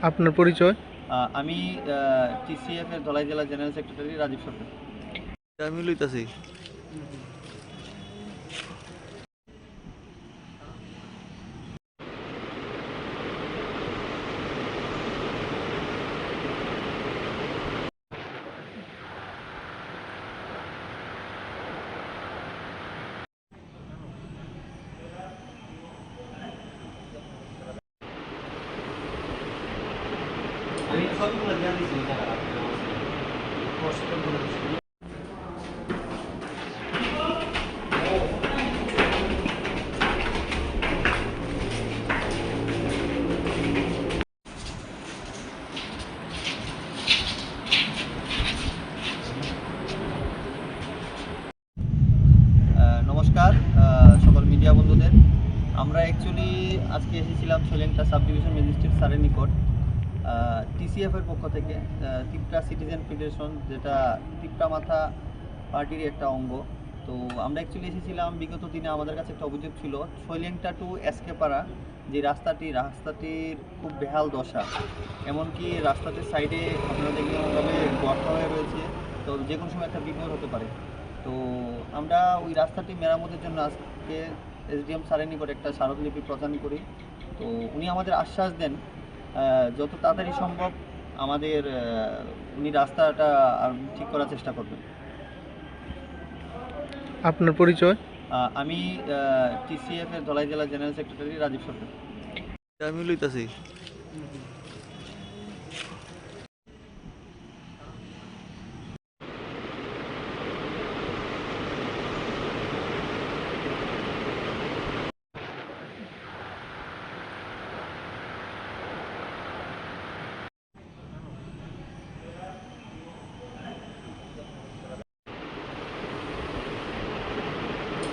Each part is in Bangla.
আপনার পরিচয়? আমি টিসিএফ এর ধলাই জেলা জেনারেল সেক্রেটারি রাজীব সরকার। আমি লইতাছি। আমি সবগুলো জ্ঞান দিচ্ছি টাকা কষ্ট করে দিচ্ছি। নমস্কার সকল মিডিয়া বন্ধুদের। আমরা অ্যাকচুয়ালি আজকে এসেছিলাম সোলেংটা সাব ডিভিশন ম্যাজিস্ট্রেট স্যারের নিকট টিসিএফ এর পক্ষ থেকে তিপ্রা সিটিজেন ফেডারেশন, যেটা তিপ্রা মাথা পার্টির একটা অঙ্গ। তো আমরা অ্যাকচুয়ালি এসেছিলাম, বিগত দিনে আমাদের কাছে একটা অভিযোগ ছিল সোলেংটা টু এসকেপাড়া যে রাস্তাটির খুব বেহাল দশা। এমনকি রাস্তাটির সাইডে আপনারা দেখবেন ওইভাবে গর্ত হয়ে রয়েছে, তো যে কোনো সময় একটা বিপদ হতে পারে। তো আমরা ওই রাস্তাটি মেরামতের জন্য আজকে এসডিএম স্যারের নিকট একটা স্মারকলিপি প্রদান করি। তো উনি আমাদের আশ্বাস দেন যত তাড়াতাড়ি সম্ভব আমাদের উনি রাস্তাটা ঠিক করার চেষ্টা করবেন। আপনার পরিচয়? আমি টিসিএফ এর ধলাই জেলা জেনারেল সেক্রেটারি রাজীব সরকার। আমি লইতাছি।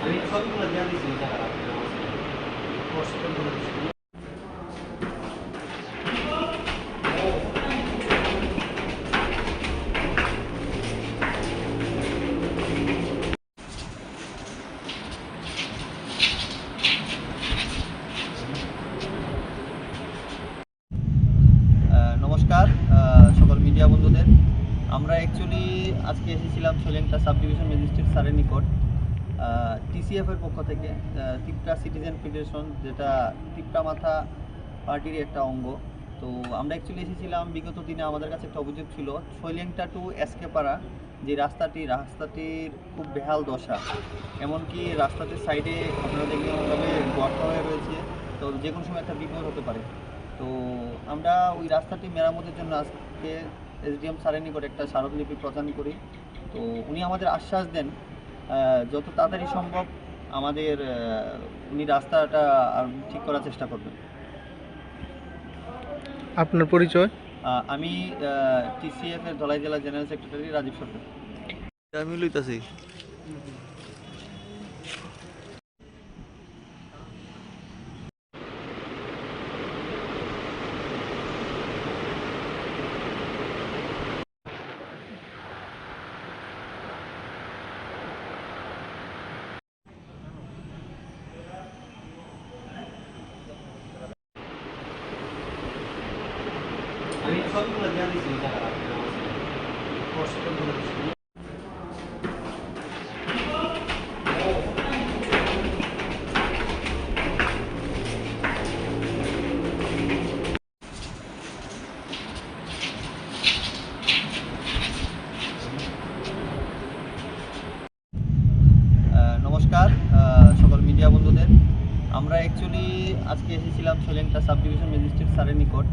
আমি সবগুলো জ্ঞান দিচ্ছি টাকা কষ্ট করে দিচ্ছি। নমস্কার সকল মিডিয়া বন্ধুদের। আমরা অ্যাকচুয়ালি আজকে এসেছিলাম সোলেংটা সাব ডিভিশন ম্যাজিস্ট্রেট স্যারের নিকট টিসিএফ এর পক্ষ থেকে তিপ্রা সিটিজেন ফেডারেশন, যেটা তিপ্রা মাথা পার্টির একটা অঙ্গ। তো আমরা অ্যাকচুয়ালি এসেছিলাম, বিগত দিনে আমাদের কাছে একটা অভিযোগ ছিল সোলেংটা টু এসকেপাড়া যে রাস্তাটির খুব বেহাল দশা। এমনকি রাস্তাটির সাইডে আপনারা দেখবেন ওইভাবে গর্ত হয়ে রয়েছে, তো যে কোনো সময় একটা বিপদ হতে পারে। তো আমরা ওই রাস্তাটি মেরামতের জন্য আজকে এসডিএম স্যারের নিকট একটা স্মারকলিপি প্রদান করি। তো উনি আমাদের আশ্বাস দেন যত তাড়াতাড়ি সম্ভব আমাদের উনি রাস্তাটা ঠিক করার চেষ্টা করবেন। আপনার পরিচয়? আমি টিসিএফ এর ধলাই জেলা জেনারেল সেক্রেটারি রাজীব সরকার। আমি লইতাছি। আমি সবগুলো জ্ঞান দিচ্ছি টাকা কষ্ট করে দিচ্ছি। নমস্কার সকল মিডিয়া বন্ধুদের। আমরা অ্যাকচুয়ালি আজকে এসেছিলাম সোলেংটা সাব ডিভিশন ম্যাজিস্ট্রেট স্যারের নিকট